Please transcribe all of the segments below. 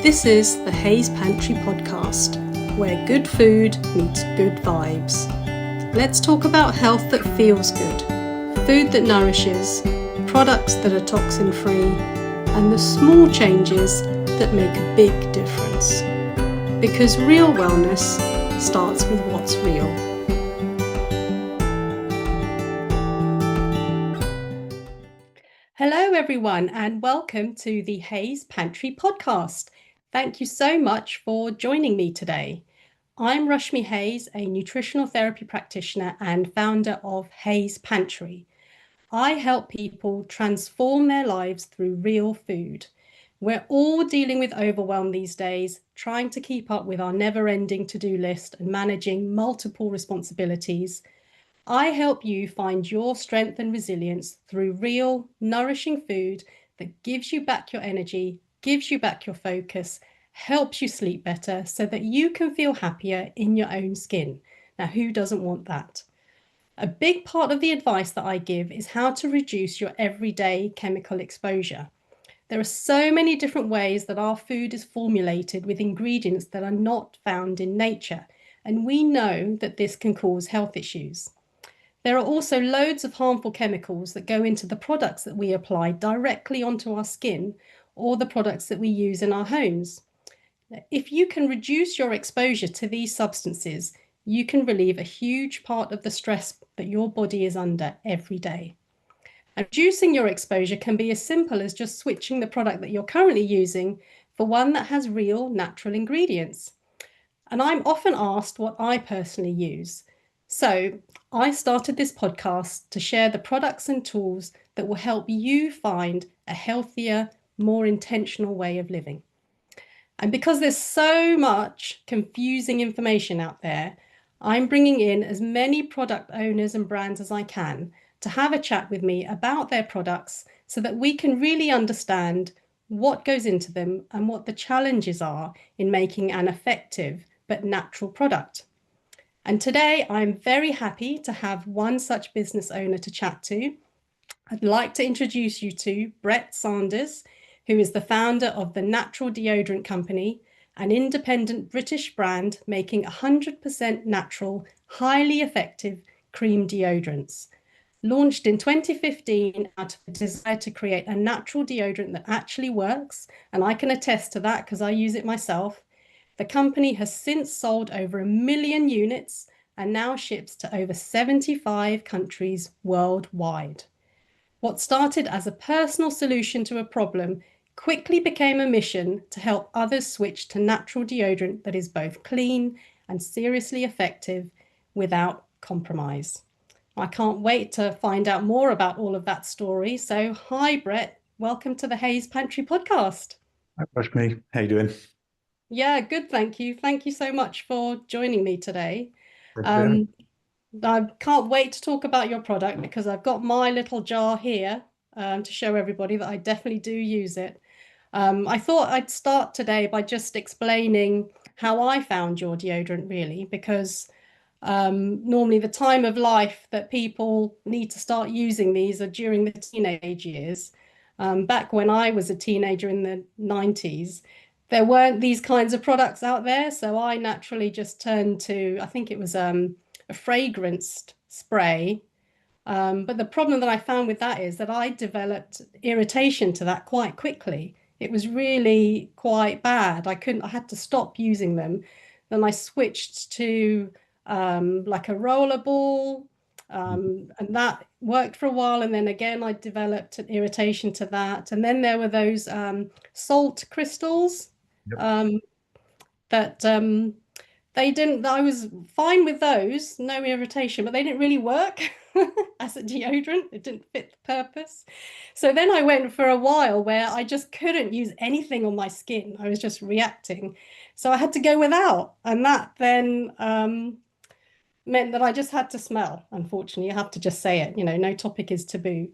This is the Hayes Pantry Podcast, where good food meets good vibes. Let's talk about health that feels good, food that nourishes, products that are toxin-free, and the small changes that make a big difference. Because real wellness starts with what's real. Hello everyone, and welcome to the Hayes Pantry Podcast. Thank you so much for joining me today. I'm Rashmi Hayes, a nutritional therapy practitioner and founder of Hayes Pantry. I help people transform their lives through real food. We're all dealing with overwhelm these days, trying to keep up with our never-ending to-do list and managing multiple responsibilities. I help you find your strength and resilience through real, nourishing food that gives you back your energy, gives you back your focus, helps you sleep better so that you can feel happier in your own skin. Now, who doesn't want that? A big part of the advice that I give is how to reduce your everyday chemical exposure. There are so many different ways that our food is formulated with ingredients that are not found in nature, and we know that this can cause health issues. There are also loads of harmful chemicals that go into the products that we apply directly onto our skin or the products that we use in our homes. If you can reduce your exposure to these substances, you can relieve a huge part of the stress that your body is under every day. And reducing your exposure can be as simple as just switching the product that you're currently using for one that has real natural ingredients. And I'm often asked what I personally use. So I started this podcast to share the products and tools that will help you find a healthier, more intentional way of living. And because there's so much confusing information out there, I'm bringing in as many product owners and brands as I can to have a chat with me about their products so that we can really understand what goes into them and what the challenges are in making an effective but natural product. And today I'm very happy to have one such business owner to chat to. I'd like to introduce you to Brett Sanders, who is the founder of the Natural Deodorant Co, an independent British brand making 100% natural, highly effective cream deodorants. Launched in 2015 out of a desire to create a natural deodorant that actually works, and I can attest to that because I use it myself. The company has since sold over 1 million units and now ships to over 75 countries worldwide. What started as a personal solution to a problem quickly became a mission to help others switch to natural deodorant that is both clean and seriously effective without compromise. I can't wait to find out more about all of that story. So, hi, Brett. Welcome to the Hayes Pantry Podcast. Hi, Rashmi. How you doing? Yeah, good. Thank you. Thank you so much for joining me today. Yeah. I can't wait to talk about your product because I've got my little jar here to show everybody that I definitely do use it. I thought I'd start today by just explaining how I found your deodorant, really, because normally the time of life that people need to start using these are during the teenage years. Back when I was a teenager in the 90s, there weren't these kinds of products out there. So I naturally just turned to, I think it was a fragranced spray. But the problem that I found with that is that I developed irritation to that quite quickly. It was really quite bad. I had to stop using them. Then I switched to like a rollerball, and that worked for a while. And then again, I developed an irritation to that. And then there were those salt crystals Yep. um, that they didn't, I was fine with those, no irritation, but they didn't really work as a deodorant. It didn't fit the purpose. So then I went for a while where I just couldn't use anything on my skin. I was just reacting. So I had to go without. And that then meant that I just had to smell. Unfortunately, I have to just say it, no topic is taboo.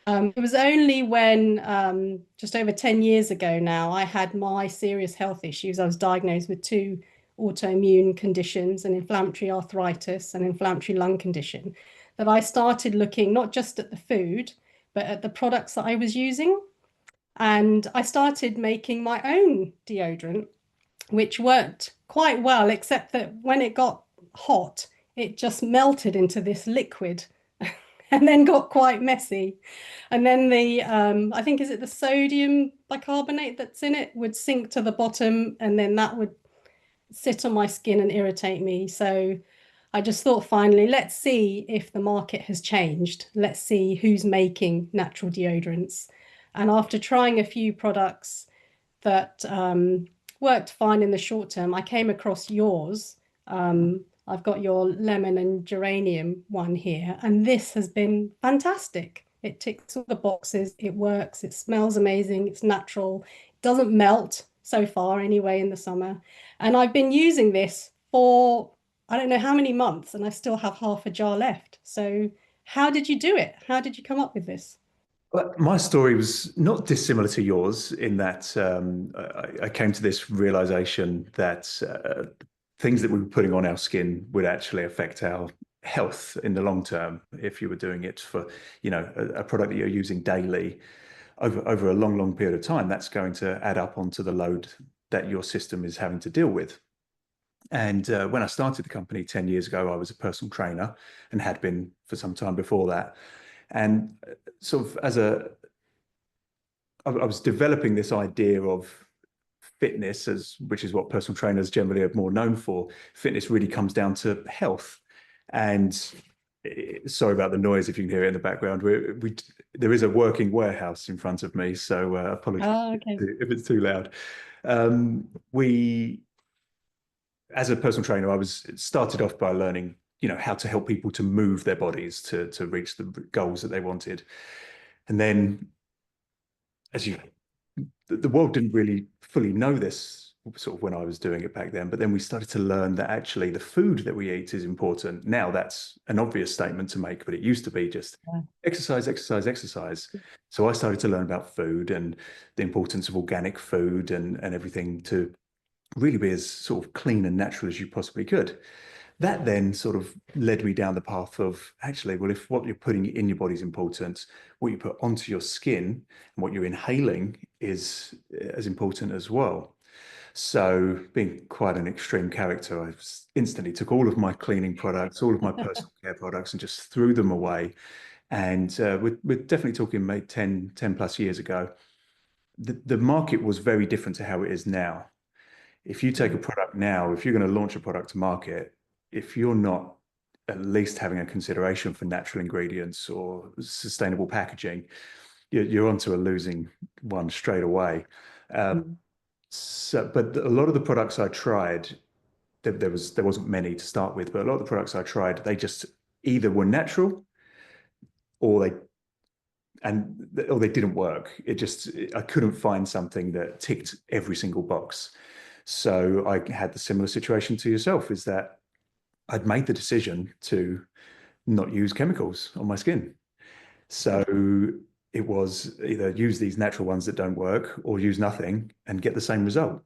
It was only when just over 10 years ago now, I had my serious health issues. I was diagnosed with 2 autoimmune conditions, an inflammatory arthritis and inflammatory lung condition, that I started looking not just at the food, but at the products that I was using. And I started making my own deodorant, which worked quite well, except that when it got hot, it just melted into this liquid and then got quite messy. And then I think, is it the sodium bicarbonate that's in it would sink to the bottom, and then that would sit on my skin and irritate me. So I just thought, finally, let's see if the market has changed. Let's see who's making natural deodorants. And after trying a few products that worked fine in the short term, I came across yours. I've got your lemon and geranium one here, and this has been fantastic. It ticks all the boxes, it works, it smells amazing, it's natural, it doesn't melt so far anyway in the summer. And I've been using this for I don't know how many months, and I still have half a jar left. So, how did you do it? How did you come up with this? Well, my story was not dissimilar to yours in that I came to this realization that things that we were putting on our skin would actually affect our health in the long term if you were doing it for, a product that you're using daily over a long, long period of time. That's going to add up onto the load that your system is having to deal with. And when I started the company 10 years ago, I was a personal trainer and had been for some time before that. And sort of I was developing this idea of fitness, which is what personal trainers generally are more known for. Fitness really comes down to health. And sorry about the noise if you can hear it in the background. There is a working warehouse in front of me, so apologies Okay. if it's too loud. As a personal trainer, I started off by learning, how to help people to move their bodies to reach the goals that they wanted. And then the world didn't really fully know this sort of when I was doing it back then, but then we started to learn that actually the food that we eat is important. Now that's an obvious statement to make, but it used to be just exercise, exercise, exercise. So I started to learn about food and the importance of organic food and everything to really be as sort of clean and natural as you possibly could. That then sort of led me down the path of actually, well, if what you're putting in your body is important, what you put onto your skin and what you're inhaling is as important as well. So being quite an extreme character, I instantly took all of my cleaning products, all of my personal care products and just threw them away. And we're definitely talking maybe 10 plus years ago. The market was very different to how it is now. If you take a product now, if you're going to launch a product to market, if you're not at least having a consideration for natural ingredients or sustainable packaging, you're onto a losing one straight away. But a lot of the products I tried, there wasn't many to start with, but a lot of the products I tried, they just either were natural or they didn't work. I couldn't find something that ticked every single box. So I had the similar situation to yourself, is that I'd made the decision to not use chemicals on my skin. So it was either use these natural ones that don't work or use nothing and get the same result.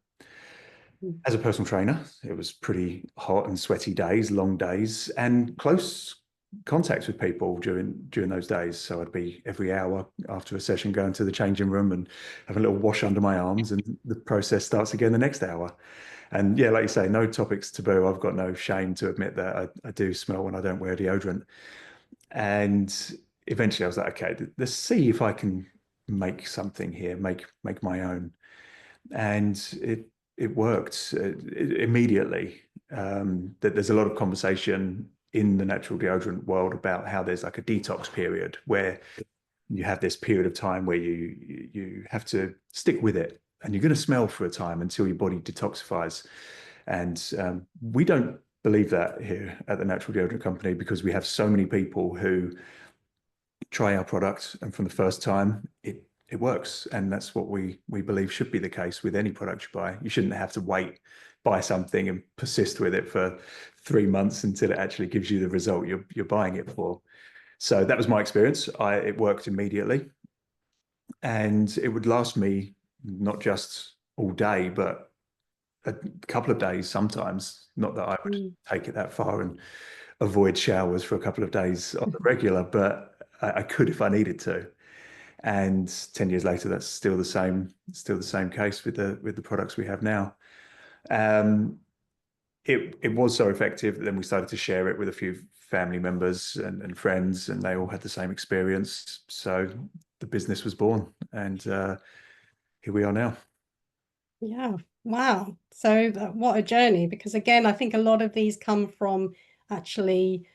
As a personal trainer, it was pretty hot and sweaty days, long days, and close contact with people during those days. So I'd be every hour after a session going to the changing room and have a little wash under my arms, and the process starts again the next hour. And yeah, like you say, no topics taboo. I've got no shame to admit that I do smell when I don't wear deodorant. And eventually I was like, okay, let's see if I can make something here, make my own. And it worked immediately. That there's a lot of conversation in the natural deodorant world about how there's like a detox period where you have this period of time where you have to stick with it, and you're going to smell for a time until your body detoxifies. And we don't believe that here at the Natural Deodorant Company, because we have so many people who try our product and from the first time it works. And that's what we believe should be the case with any product you buy. You shouldn't have to buy something and persist with it for 3 months until it actually gives you the result you're buying it for. So that was my experience. It worked immediately, and it would last me not just all day, but a couple of days sometimes. Not that I would take it that far and avoid showers for a couple of days on the regular, but I could if I needed to. And 10 years later, that's still the same case with the products we have now. It was so effective that then we started to share it with a few family members and friends, and they all had the same experience. So the business was born, and here we are now. Yeah. Wow. So what a journey, because again, I think a lot of these come from actually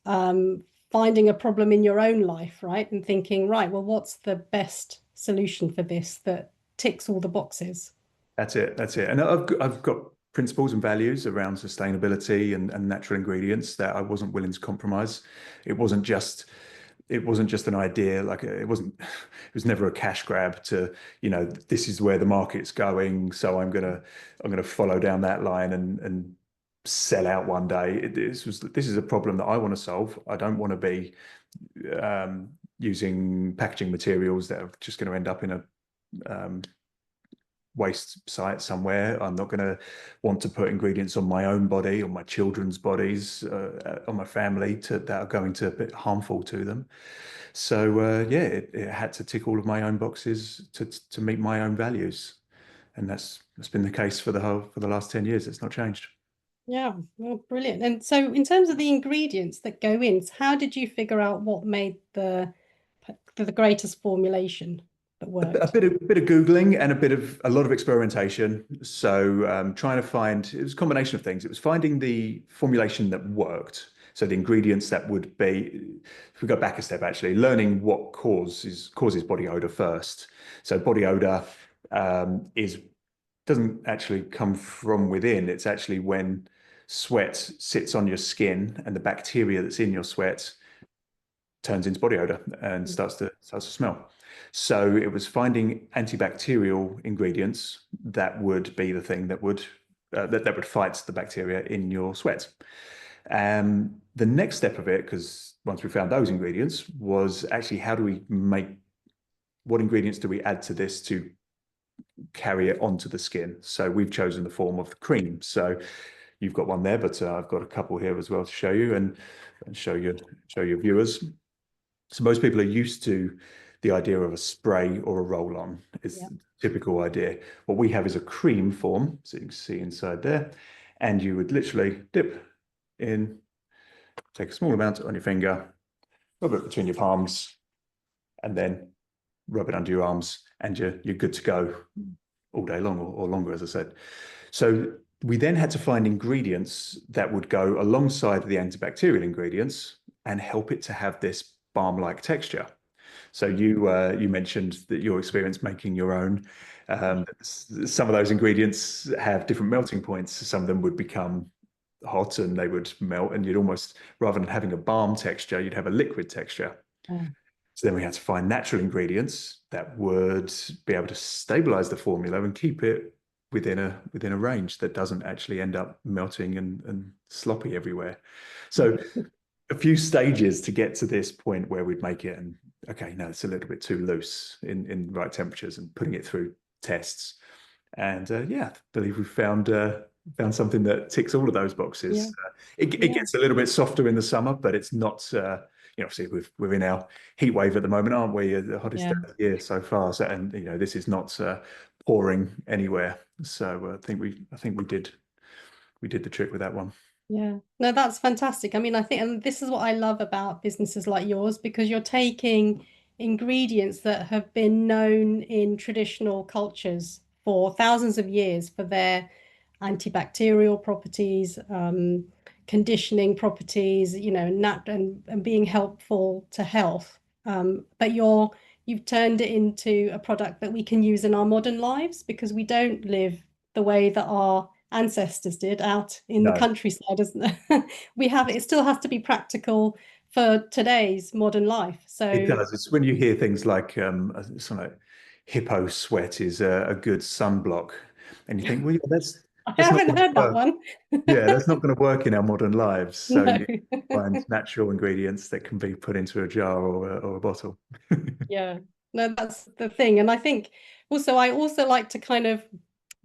um, finding a problem in your own life, right? And thinking, right, well, what's the best solution for this that ticks all the boxes? That's it. That's it. And I've got principles and values around sustainability and natural ingredients that I wasn't willing to compromise. It wasn't just an idea. Like it was never a cash grab to, this is where the market's going, so I'm gonna follow down that line and sell out one day. This is a problem that I want to solve. I don't want to be using packaging materials that are just going to end up in a waste site somewhere. I'm not going to want to put ingredients on my own body, on my children's bodies, on my family that are going to be harmful to them. So yeah, it had to tick all of my own boxes to meet my own values, and that's been the case for the last 10 years. It's not changed. Yeah, well, brilliant. And so in terms of the ingredients that go in, how did you figure out what made the greatest formulation that A worked? bit of Googling and a lot of experimentation. So trying to find, it was a combination of things. It was finding the formulation that worked. So the ingredients that would be, if we go back a step, actually, learning what causes body odor first. So body odor doesn't actually come from within. It's actually when sweat sits on your skin and the bacteria that's in your sweat turns into body odor and starts to smell. So it was finding antibacterial ingredients that would be the thing that would fight the bacteria in your sweat. The next step of it, because once we found those ingredients, was actually what ingredients do we add to this to carry it onto the skin? So we've chosen the form of the cream. So you've got one there, but I've got a couple here as well to show you and show your viewers. So most people are used to the idea of a spray or a roll-on. It's the typical idea. What we have is a cream form, so you can see inside there, and you would literally dip in, take a small amount on your finger, rub it between your palms, and then rub it under your arms, and you're good to go all day long or longer, as I said. So we then had to find ingredients that would go alongside the antibacterial ingredients and help it to have this balm-like texture. So you mentioned that your experience making your own. Some of those ingredients have different melting points. Some of them would become hot and they would melt, and you'd almost, rather than having a balm texture, you'd have a liquid texture. So then we had to find natural ingredients that would be able to stabilize the formula and keep it within a range that doesn't actually end up melting and sloppy everywhere. So a few stages to get to this point where we'd make it, and okay, no, it's a little bit too loose in the right temperatures, and putting it through tests. And yeah, I believe we found something that ticks all of those boxes. It gets a little bit softer in the summer, but it's not. Obviously we're in our heat wave at the moment, aren't we? The hottest day of the year so far. So, and this is not pouring anywhere. So I think we did the trick with that one. Yeah, no, that's fantastic. I mean, I think, and this is what I love about businesses like yours, because you're taking ingredients that have been known in traditional cultures for thousands of years for their antibacterial properties, conditioning properties, and being helpful to health. But you've turned it into a product that we can use in our modern lives, because we don't live the way that our ancestors did out in the countryside, isn't it? It still has to be practical for today's modern life. So it does. It's when you hear things like something like hippo sweat is a good sunblock, and you think, well, yeah, I that's not haven't going to heard that work. one. Yeah, that's not going to work in our modern lives. So No. you find natural ingredients that can be put into a jar or a bottle. Yeah, no, that's the thing. And I think I also like to kind of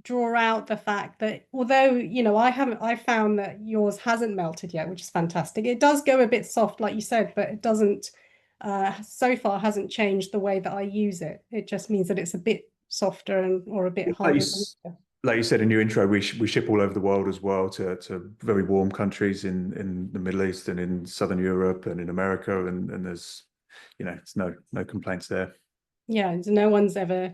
draw out the fact that although, I found that yours hasn't melted yet, which is fantastic. It does go a bit soft, like you said, but it doesn't so far hasn't changed the way that I use it. It just means that it's a bit softer or a bit Like you, harder to wear. like you said in your intro, we ship all over the world as well to very warm countries in the Middle East and in Southern Europe and in America, and there's it's no complaints there. Yeah, no one's ever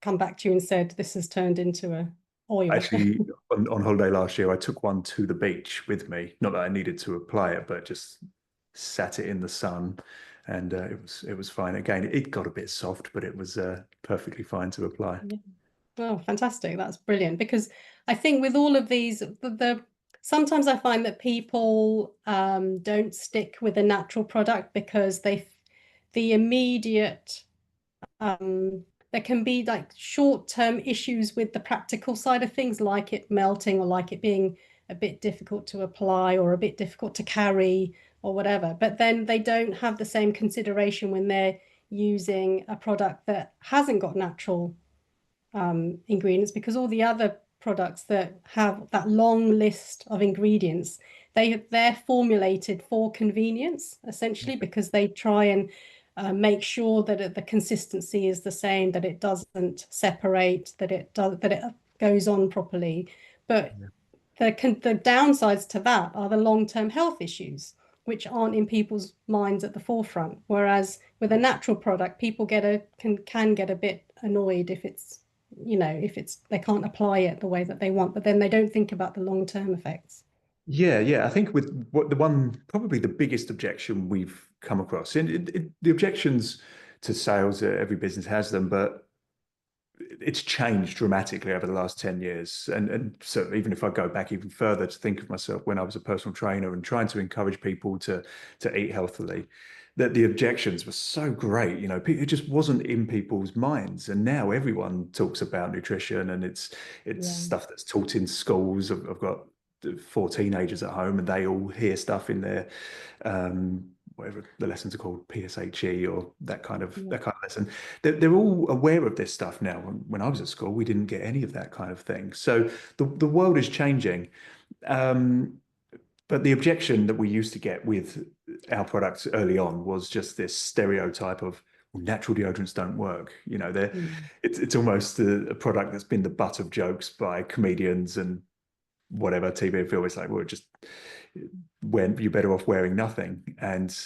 come back to you and said this has turned into a oil. Actually, on holiday last year, I took one to the beach with me. Not that I needed to apply it, but just sat it in the sun, and it was fine. Again, it got a bit soft, but it was perfectly fine to apply. Yeah. Oh, fantastic. That's brilliant. Because I think with all of these, sometimes I find that people don't stick with a natural product because the immediate there can be like short-term issues with the practical side of things, like it melting or like it being a bit difficult to apply or a bit difficult to carry or whatever. But then they don't have the same consideration when they're using a product that hasn't got natural ingredients, because all the other products that have that long list of ingredients, they're formulated for convenience, essentially, because they try and make sure that the consistency is the same, that it doesn't separate, that it goes on properly. But the downsides to that are the long-term health issues, which aren't in people's minds at the forefront. Whereas with a natural product, people can get a bit annoyed if it's they can't apply it the way that they want, but then they don't think about the long-term effects. Yeah. I think with probably the biggest objection we've come across, and the objections to sales, every business has them, but it's changed dramatically over the last 10 years. And so even if I go back even further to think of myself when I was a personal trainer and trying to encourage people to eat healthily, that the objections were so great, it just wasn't in people's minds. And now everyone talks about nutrition, and it's Yeah. stuff that's taught in schools. I've got 4 teenagers at home, and they all hear stuff in their whatever the lessons are called, PSHE or that kind of lesson. They're all aware of this stuff now. When I was at school, we didn't get any of that kind of thing. So the world is changing. But the objection that we used to get with our products early on was just this stereotype of, well, natural deodorants don't work. It's almost a product that's been the butt of jokes by comedians and whatever TV and film. It's like, well, just when you're better off wearing nothing. And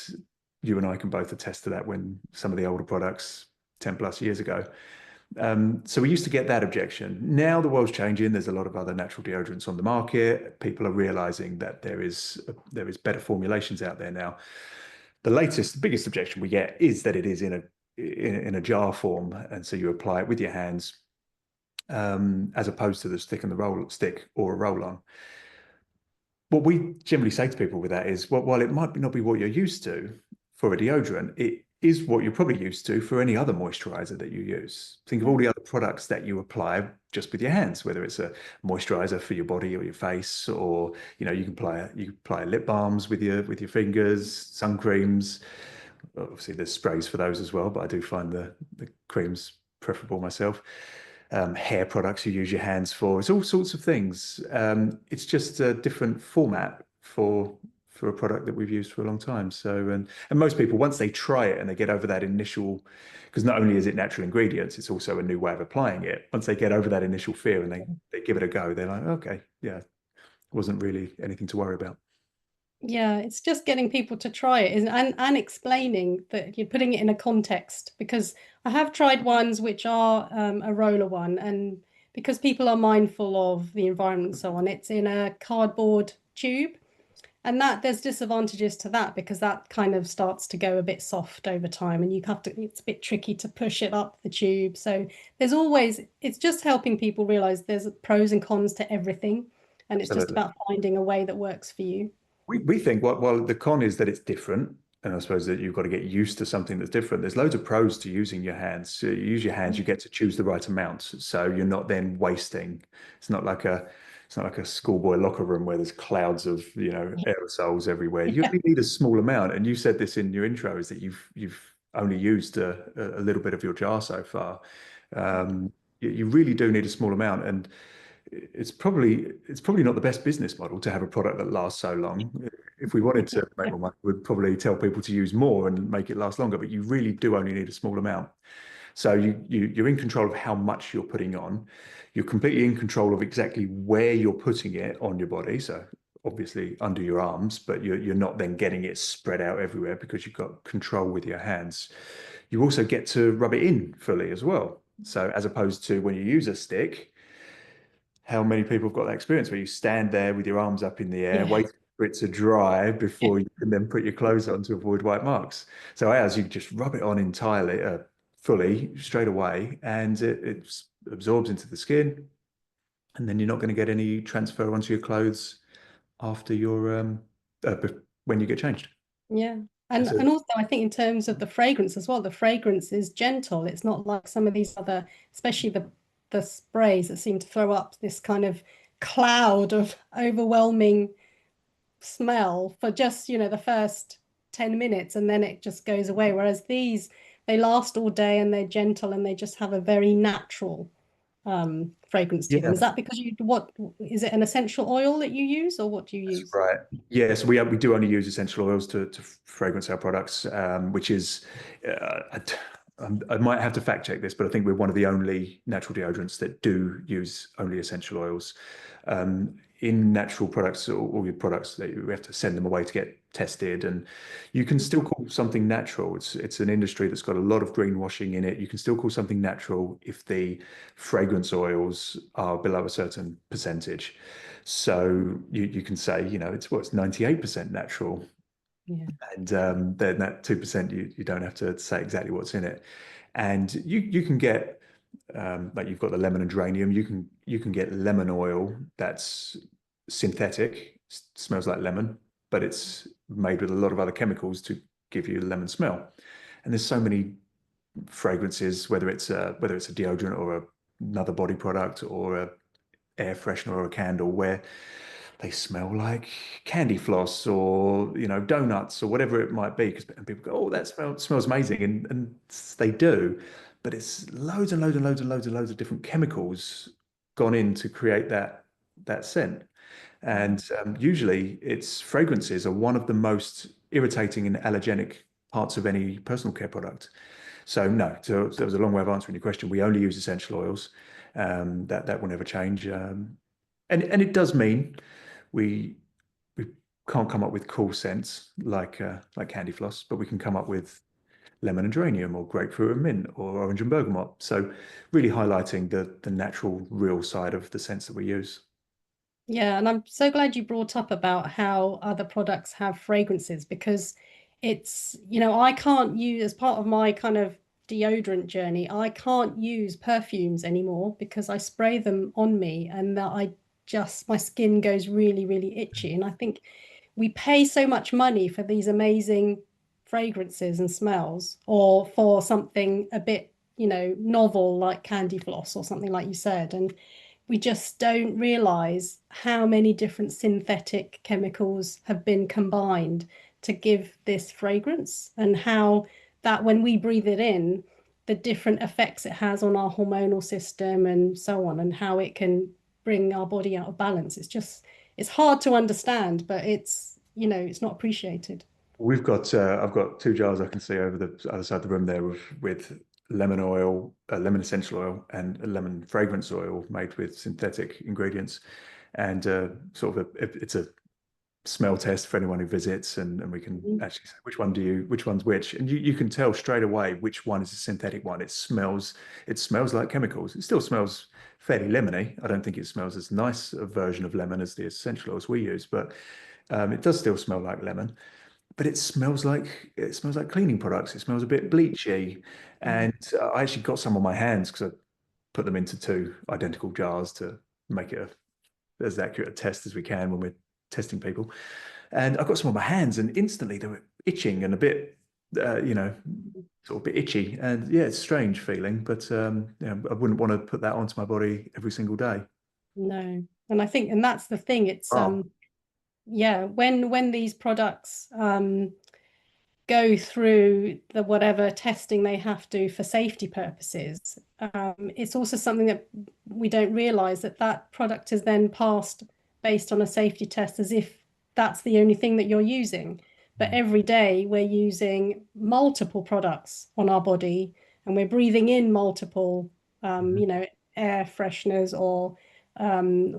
you and I can both attest to that when some of the older products 10 plus years ago. So we used to get that objection. Now the world's changing. There's a lot of other natural deodorants on the market. People are realizing that there is better formulations out there now. The biggest objection we get is that it is in a jar form, and so you apply it with your hands, as opposed to the stick or a roll-on. What we generally say to people with that is, well, while it might not be what you're used to for a deodorant, it is what you're probably used to for any other moisturizer that you use. Think of all the other products that you apply just with your hands, whether it's a moisturizer for your body or your face, or you can apply lip balms with your fingers, sun creams. Obviously, there's sprays for those as well, but I do find the creams preferable myself. Hair products you use your hands for. It's all sorts of things. It's just a different format for a product that we've used for a long time. So, and most people, once they try it and they get over that initial, because not only is it natural ingredients, it's also a new way of applying it. Once they get over that initial fear and they give it a go, they're like, okay, yeah, it wasn't really anything to worry about. Yeah, it's just getting people to try it and explaining that you're putting it in a context, because I have tried ones which are a roller one, and because people are mindful of the environment and so on, it's in a cardboard tube, and that there's disadvantages to that because that kind of starts to go a bit soft over time, and it's a bit tricky to push it up the tube. So it's just helping people realize there's pros and cons to everything, and it's just about finding a way that works for you. We think, well, the con is that it's different. And I suppose that you've got to get used to something that's different. There's loads of pros to using your hands. So you use your hands, you get to choose the right amount. So you're not then wasting. It's not like a schoolboy locker room where there's clouds of, aerosols everywhere. You only need a small amount. And you said this in your intro, is that you've only used a little bit of your jar so far. You really do need a small amount. And it's probably not the best business model to have a product that lasts so long. if we wanted to make more money, we'd probably tell people to use more and make it last longer, but you really do only need a small amount. So you're in control of how much you're putting on. You're completely in control of exactly where you're putting it on your body. So obviously under your arms, but you're not then getting it spread out everywhere because you've got control with your hands. You also get to rub it in fully as well. So as opposed to when you use a stick, how many people have got that experience where you stand there with your arms up in the air, Yeah. waiting for it to dry before you can then put your clothes on to avoid white marks? So as you just rub it on entirely, fully, straight away, and it absorbs into the skin, and then you're not going to get any transfer onto your clothes after your when you get changed. Yeah. And So and also I think in terms of the fragrance as well, the fragrance is gentle. It's not like some of these other, especially the sprays that seem to throw up this kind of cloud of overwhelming smell for just, the first 10 minutes and then it just goes away. Whereas these, they last all day and they're gentle and they just have a very natural fragrance to them. yeah, Is that because what is it, an essential oil that you use, or what do you that's use? right. Yes, we do only use essential oils to fragrance our products, which is I might have to fact check this, but I think we're one of the only natural deodorants that do use only essential oils. In natural products, all your products, we have to send them away to get tested, and you can still call something natural. It's an industry that's got a lot of greenwashing in it. You can still call something natural if the fragrance oils are below a certain percentage. So you can say, it's 98% natural. Yeah. And then that 2%, you don't have to say exactly what's in it. And you can get like you've got the lemon and geranium, you can get lemon oil that's synthetic, smells like lemon, but it's made with a lot of other chemicals to give you a lemon smell. And there's so many fragrances, whether it's a deodorant or another body product or a air freshener or a candle, where they smell like candy floss or donuts or whatever it might be. And people go, "Oh, that smells amazing," and they do, but it's loads and loads and loads and loads and loads of different chemicals gone in to create that scent. And usually, its fragrances are one of the most irritating and allergenic parts of any personal care product. So no, so that was a long way of answering your question. We only use essential oils. That will never change. And it does mean we we can't come up with cool scents like candy floss, but we can come up with lemon and geranium or grapefruit and mint or orange and bergamot. So really highlighting the natural, real side of the scents that we use. Yeah, and I'm so glad you brought up about how other products have fragrances, because it's, I can't use, as part of my kind of deodorant journey, I can't use perfumes anymore because I spray them on me and that my skin goes really, really itchy. And I think we pay so much money for these amazing fragrances and smells, or for something a bit, novel like candy floss or something like you said. And we just don't realize how many different synthetic chemicals have been combined to give this fragrance, and how that when we breathe it in, the different effects it has on our hormonal system and so on, and how it can bring our body out of balance. It's hard to understand, but it's not appreciated. I've got two jars I can see over the other side of the room there with lemon oil, lemon essential oil, and a lemon fragrance oil made with synthetic ingredients. And it's a smell test for anyone who visits, and we can Mhm. actually say which one's which, and you can tell straight away which one is a synthetic one. It smells like chemicals. It still smells fairly lemony. I don't think it smells as nice a version of lemon as the essential oils we use, but it does still smell like lemon. But it smells like cleaning products. It smells a bit bleachy, Yeah. and I actually got some on my hands because I put them into two identical jars to make it as accurate a test as we can when we're testing people. And I got some on my hands, and instantly they were itching and a bit, sort of a bit itchy. And yeah, it's a strange feeling, but I wouldn't want to put that onto my body every single day. No. And I think, and that's the thing, it's Oh, yeah, when these products go through the whatever testing they have to for safety purposes, it's also something that we don't realize, that that product is then passed based on a safety test as if that's the only thing that you're using. But every day we're using multiple products on our body, and we're breathing in multiple, Mhm. air fresheners or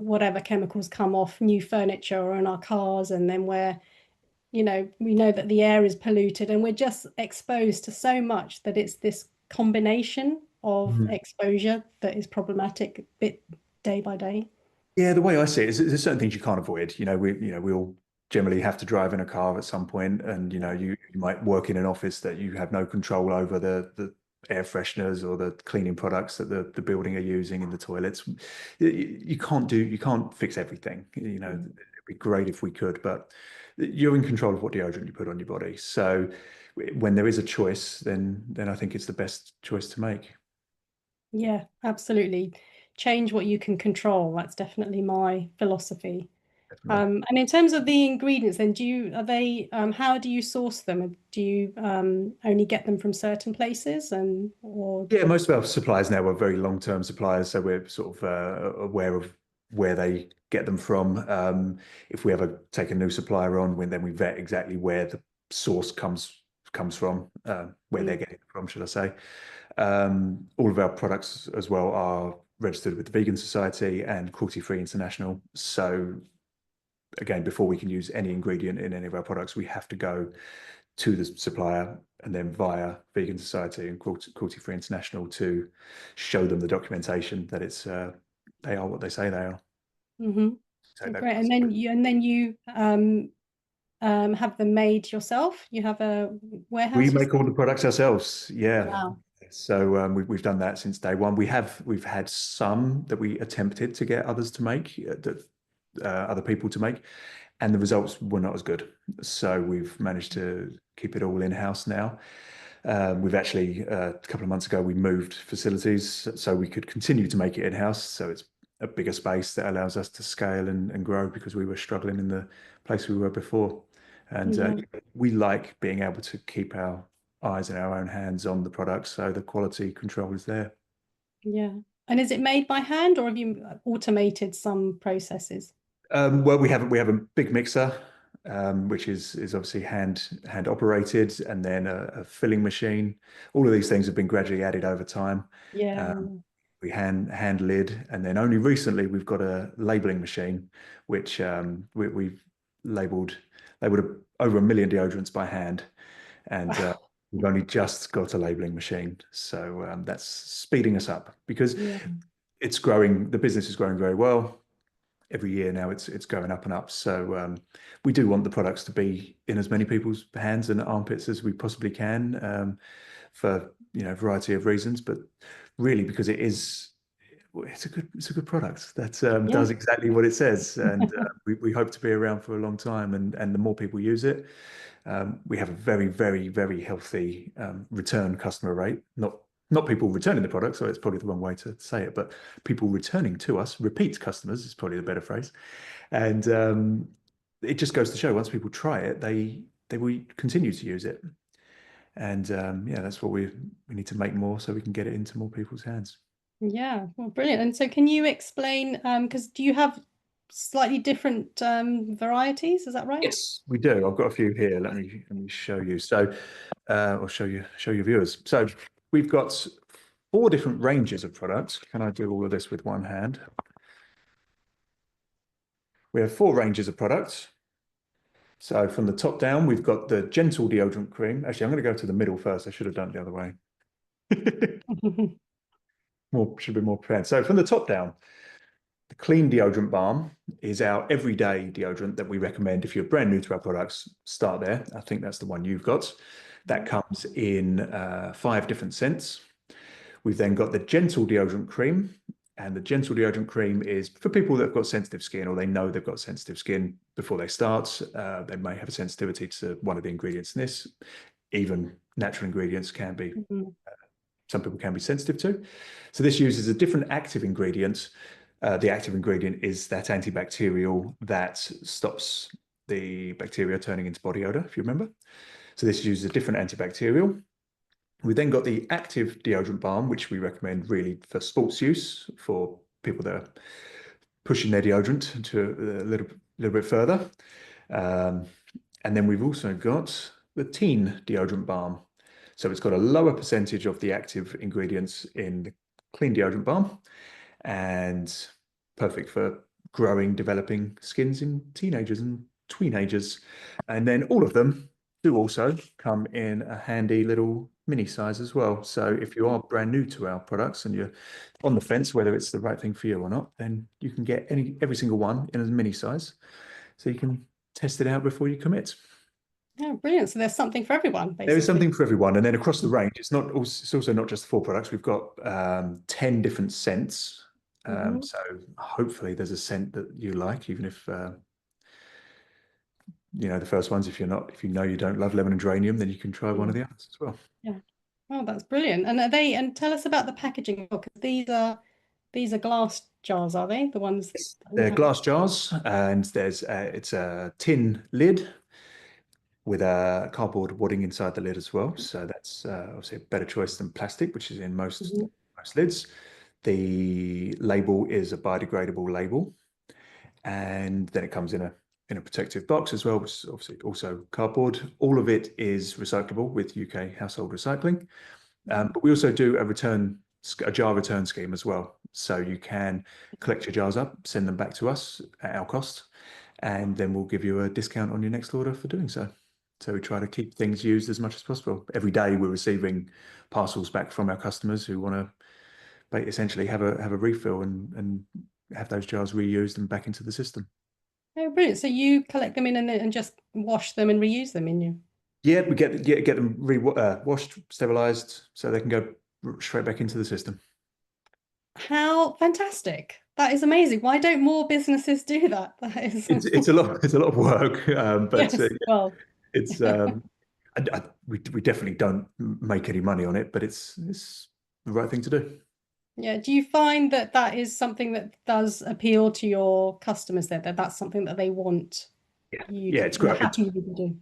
whatever chemicals come off new furniture or in our cars. And then we know that the air is polluted, and we're just exposed to so much that it's this combination of Mhm. exposure that is problematic bit day by day. Yeah, the way I see it is there's certain things you can't avoid. We all generally have to drive in a car at some point, and Yeah. you might work in an office that you have no control over the air fresheners or the cleaning products that the building are using in the toilets. You can't fix everything. Mm. It'd be great if we could, but you're in control of what deodorant you put on your body. So when there is a choice, then I think it's the best choice to make. Yeah, absolutely. Change what you can control. That's definitely my philosophy. Definitely. And in terms of the ingredients, then how do you source them? Do you only get them from certain places or Yeah, most of our suppliers now are very long-term suppliers, so we're sort of aware of where they get them from. If we ever take a new supplier on, then we vet exactly where the source comes from, where they're Mm, getting it from, should I say. All of our products as well are registered with the Vegan Society and Cruelty-Free International. So again, before we can use any ingredient in any of our products, we have to go to the supplier and then via Vegan Society and Cruelty-Free International to show them the documentation that they are what they say they are. hmm Take that Great. class. And then you have them made yourself. You have a We warehouse make yourself. all the products ourselves. Yeah. Wow. So we've done that since day one. We've had some that we attempted to get others to make, other people to make, and the results were not as good. So we've managed to keep it all in-house now. We've actually, a couple of months ago, we moved facilities so we could continue to make it in-house. So it's a bigger space that allows us to scale and grow because we were struggling in the place we were before. And Yeah, we like being able to keep our eyes in our own hands on the products so the quality control is there. yeah. And is it made by hand, or have you automated some processes? Well, we have a big mixer, which is obviously hand operated, and then a filling machine. All of these things have been gradually added over time. Yeah, Um, we hand lid, and then only recently we've got a labeling machine, which we've labeled over 1 million deodorants by hand, and wow. we've only just got a labeling machine. So that's speeding us up because Yeah, it's growing. The business is growing very well every year now. It's going up and up. So we do want the products to be in as many people's hands and armpits as we possibly can, for a variety of reasons. But really, because it's a good product that yeah. does exactly what it says, and we hope to be around for a long time. And the more people use it, we have a very, very, very healthy return customer rate. Not people returning the product, so it's probably the wrong way to say it, but people returning to us, repeat customers is probably the better phrase. And it just goes to show once people try it, they will continue to use it. And yeah, that's what we need to make more so we can get it into more people's hands. Yeah, well, brilliant. And so can you explain, because do you have slightly different varieties? Is that right? Yes, we do. I've got a few here. Let me show you. So, I'll show your viewers. So, we've got 4 different ranges of products. Can I do all of this with one hand? We have 4 ranges of products. So, from the top down, we've got the gentle deodorant cream. Actually, I'm going to go to the middle first. I should have done it the other way. Should be more prepared. So, from the top down, the clean deodorant balm is our everyday deodorant that we recommend. If you're brand new to our products, start there. I think that's the one you've got. That comes in 5 different scents. We've then got the gentle deodorant cream. And the gentle deodorant cream is for people that have got sensitive skin, or they know they've got sensitive skin before they start. They may have a sensitivity to one of the ingredients in this. Even natural ingredients can be, Mhm. some people can be sensitive to. So this uses a different active ingredient. The active ingredient is that antibacterial that stops the bacteria turning into body odor, if you remember. So this uses a different antibacterial. We then got the active deodorant balm, which we recommend really for sports use, for people that are pushing their deodorant to a little bit further. And then we've also got the teen deodorant balm. So it's got a lower percentage of the active ingredients in the clean deodorant balm and perfect for growing, developing skins in teenagers and teenagers. And then all of them do also come in a handy little mini size as well. So if you are brand new to our products and you're on the fence whether it's the right thing for you or not, then you can get every single one in a mini size. So you can test it out before you commit. Oh, brilliant. So there's something for everyone, There is basically. something for everyone. And then across the range, it's also not just 4 products. We've got 10 different scents. Mhm. So hopefully there's a scent that you like, even if the first ones, if you know you don't love lemon and geranium, then you can try one of Mm. the others as well. Yeah. Oh, that's brilliant. And tell us about the packaging, because these are glass jars, are they? The ones Yes. that we They're have. glass jars, and it's a tin lid with a cardboard wadding inside the lid as well. So that's obviously a better choice than plastic, which is in Mhm. most lids. The label is a biodegradable label, and then it comes in a protective box as well, which is obviously also cardboard. All of it is recyclable with UK household recycling. But we also do a jar return scheme as well. So you can collect your jars up, send them back to us at our cost, and then we'll give you a discount on your next order for doing so. So we try to keep things used as much as possible. Every day we're receiving parcels back from our customers who want to essentially have a refill and have those jars reused and back into the system. Oh, brilliant. So you collect them in and just wash them and reuse them in you. Yeah, we get them washed, sterilized, so they can go straight back into the system. How fantastic. That is amazing. Why don't more businesses do that? That is It's a lot of work, but yes. Well, it's we definitely don't make any money on it, but it's the right thing to do. yeah. Do you find that that is something that does appeal to your customers, that that's something that they want Yeah, you yeah, to, it's you're great. happy with you to do?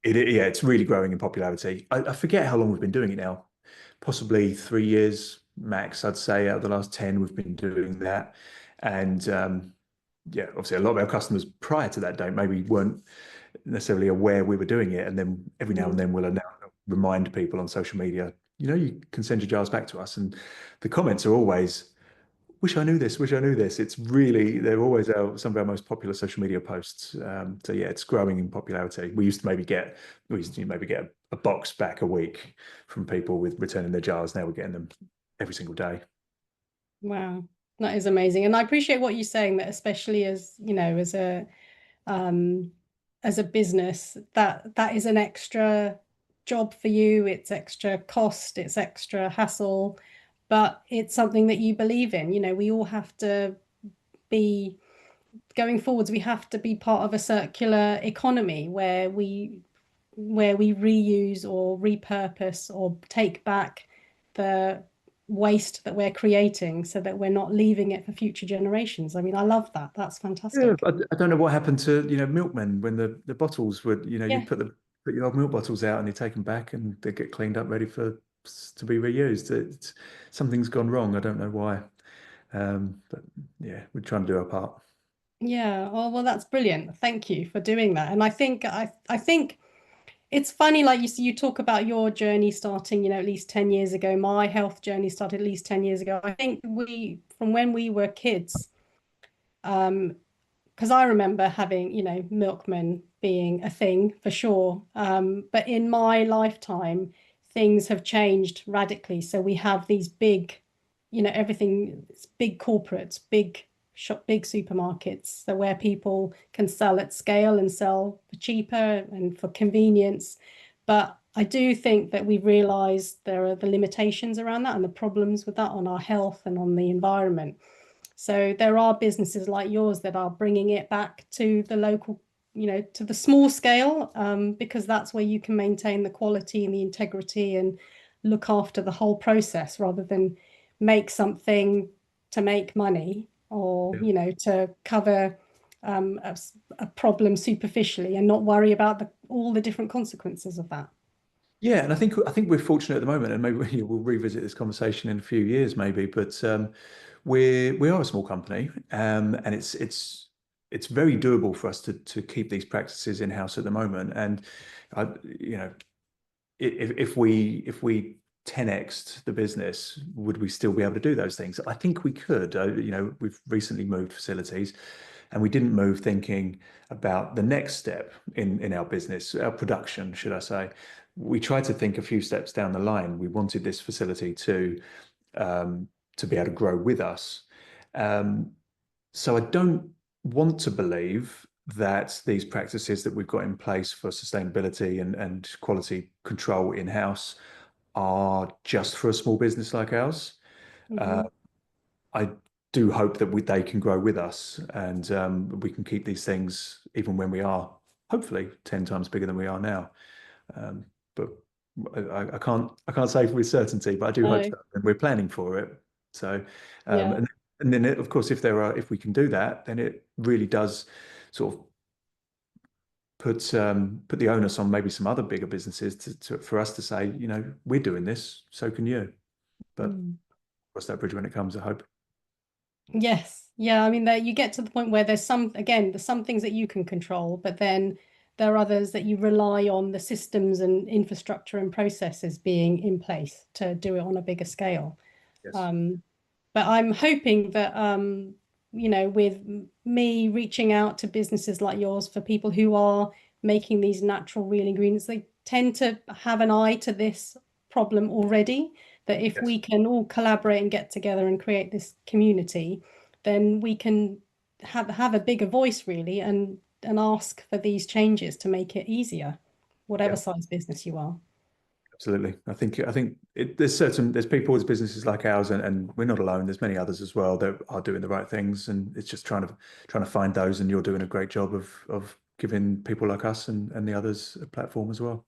Yeah, it's really growing in popularity. I forget how long we've been doing it now. Possibly 3 years max, I'd say. Out of the last 10, we've been doing that. And yeah, obviously, a lot of our customers prior to that date maybe weren't necessarily aware we were doing it. And then every now and Mm. then we'll remind people on social media, you can send your jars back to us. And the comments are always, wish I knew this, wish I knew this. They're always some of our most popular social media posts. So yeah, it's growing in popularity. We used to maybe get a box back a week from people with returning their jars. Now we're getting them every single day. Wow, that is amazing. And I appreciate what you're saying, that especially as, um, as a business, that is an extra job for you. It's extra cost, it's extra hassle, but it's something that you believe in. We all have to be going forwards. We have to be part of a circular economy where we reuse or repurpose or take back the waste that we're creating, so that we're not leaving it for future generations. I mean, I love that. That's Yeah, fantastic. I don't know what happened to milkmen when the bottles would you Yeah. put your old milk bottles out and you take them back and they get cleaned up ready to be reused. Something's gone wrong. I don't know why. But yeah, we're trying to do our part. Yeah. Oh, well, that's brilliant. Thank you for doing that. And I think it's funny, like you talk about your journey starting, at least 10 years ago. My health journey started at least 10 years ago. I think from when we were kids, um, because I remember having, milkmen being a thing for sure. But in my lifetime, things have changed radically. So we have these big, everything, it's big corporates, big shop, big supermarkets, so where people can sell at scale and sell for cheaper and for convenience. But I do think that we've realized there are the limitations around that and the problems with that on our health and on the environment. So there are businesses like yours that are bringing it back to the local, to the small scale, because that's where you can maintain the quality and the integrity and look after the whole process, rather than make something to make money, or, to cover a problem superficially and not worry about all the different consequences of that. Yeah, and I think we're fortunate at the moment, and maybe we'll revisit this conversation in a few years, maybe. But we are a small company, and it's it's very doable for us to keep these practices in-house at the moment. And you know, if we 10x'd the business, would we still be able to do those things? I think we could. You know, we've recently moved facilities, and we didn't move thinking about the next step in our business, our production, should I say. We tried to think a few steps down the line. We wanted this facility to be able to grow with us. So I don't want to believe that these practices that we've got in place for sustainability and quality control in-house are just for a small business like ours. Mhm. I do hope that they can grow with us, and we can keep these things even when we are hopefully 10 times bigger than we are now. But I can't say with certainty, but I do hope No. so, and we're planning for it. So, Yeah. and then of course, if we can do that, then it really does sort of put the onus on maybe some other bigger businesses for us to say, you know, we're doing this, so can you. But Mm. cross that bridge when it comes, I hope. Yes. Yeah. I mean, you get to the point where there's some things that you can control, but then there are others that you rely on the systems and infrastructure and processes being in place to do it on a bigger scale. Yes. Um, but I'm hoping that, with me reaching out to businesses like yours for people who are making these natural real ingredients, they tend to have an eye to this problem already. That if Yes. we can all collaborate and get together and create this community, then we can have a bigger voice really and ask for these changes to make it easier, whatever Yeah. size business you are. Absolutely. There's people with businesses like ours, and we're not alone. There's many others as well that are doing the right things, and it's just trying to find those. And you're doing a great job of giving people like us and the others a platform as well.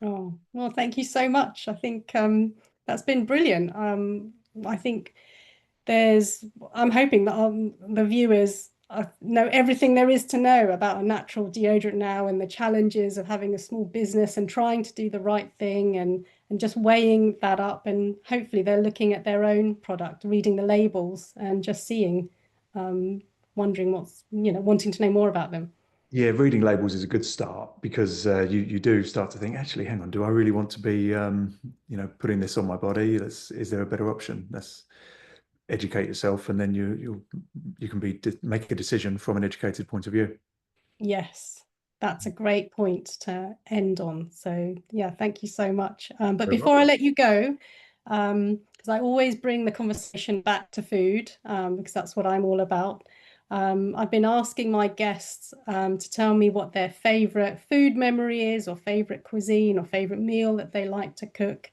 Oh, well, thank you so much. I think that's been brilliant. I think there's, I'm hoping that the viewers know everything there is to know about a natural deodorant now and the challenges of having a small business and trying to do the right thing and just weighing that up. And hopefully they're looking at their own product, reading the labels and just seeing, um, wondering wanting to know more about them. Yeah, reading labels is a good start because you do start to think, actually, hang on, do I really want to be putting this on my body? Is there a better option? Let's educate yourself, and then you can make a decision from an educated point of view. Yes, that's a great point to end on. So, yeah, thank you so much. But Very before I welcome. let you go, because I always bring the conversation back to food, because that's what I'm all about. I've been asking my guests to tell me what their favorite food memory is, or favorite cuisine, or favorite meal that they like to cook.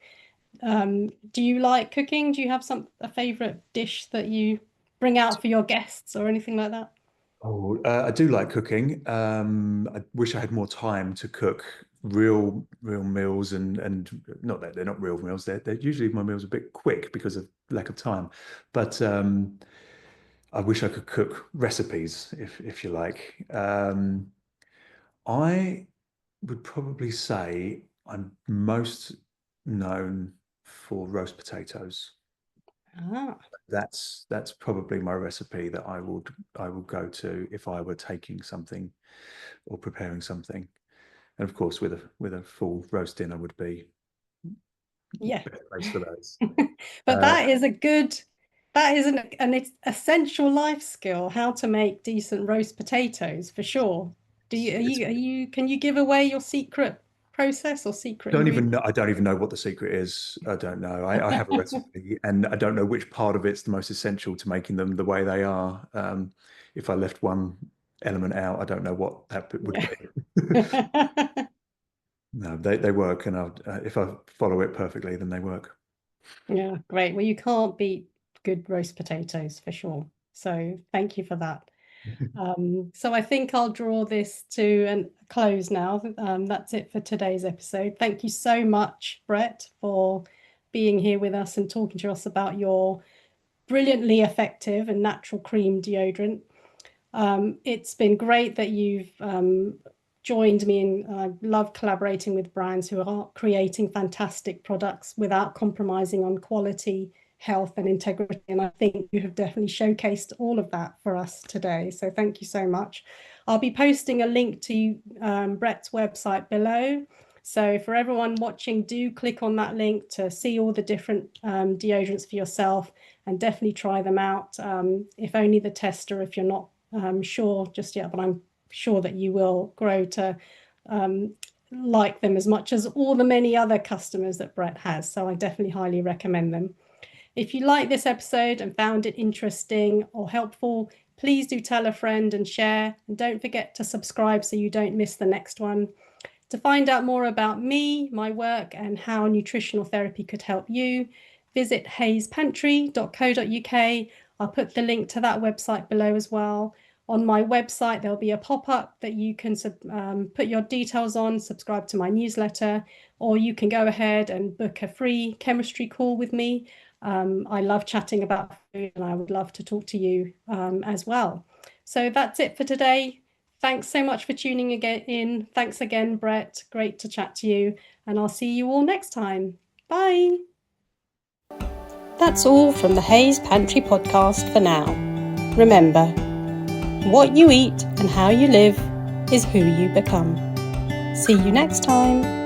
Do you like cooking? Do you have a favorite dish that you bring out for your guests or anything like that? Oh, I do like cooking. I wish I had more time to cook real meals, and not that they're not real meals. They're usually my meals are a bit quick because of lack of time. But I wish I could cook recipes, if you like. I would probably say I'm most known for roast potatoes. Ah, That's probably my recipe that I would go to if I were taking something or preparing something. And of course, with a full roast dinner would be yeah. best place for those. But Uh, that is an essential life skill, how to make decent roast potatoes for sure. it's Can you give away your secret process or secret don't even ingredient? know. I don't even know what the secret is. I don't know. I have a recipe, and I don't know which part of it's the most essential to making them the way they are. If I left one element out, I don't know what that bit would Yeah. be. No, they work, and if I follow it perfectly, then they work. Yeah, great. Well, you can't beat good roast potatoes for sure. So thank you for that. So I think I'll draw this to a close now. That's it for today's episode. Thank you so much, Brett, for being here with us and talking to us about your brilliantly effective and natural cream deodorant. It's been great that you've joined me, and I love collaborating with brands who are creating fantastic products without compromising on quality, health and integrity. And I think you have definitely showcased all of that for us today. So thank you so much. I'll be posting a link to Brett's website below. So for everyone watching, do click on that link to see all the different deodorants for yourself, and definitely try them out. If only the tester, if you're not sure just yet, but I'm sure that you will grow to like them as much as all the many other customers that Brett has. So I definitely highly recommend them. If you like this episode and found it interesting or helpful, please do tell a friend and share. And don't forget to subscribe so you don't miss the next one. To find out more about me, my work, and how nutritional therapy could help you, visit hayespantry.co.uk. I'll put the link to that website below as well. On my website, there'll be a pop-up that you can put your details on, subscribe to my newsletter, or you can go ahead and book a free chemistry call with me. I love chatting about food, and I would love to talk to you as well. So that's it for today. Thanks so much for tuning in. Thanks again, Brett. Great to chat to you, and I'll see you all next time. Bye. That's all from the Hayes Pantry Podcast for now. Remember, what you eat and how you live is who you become. See you next time.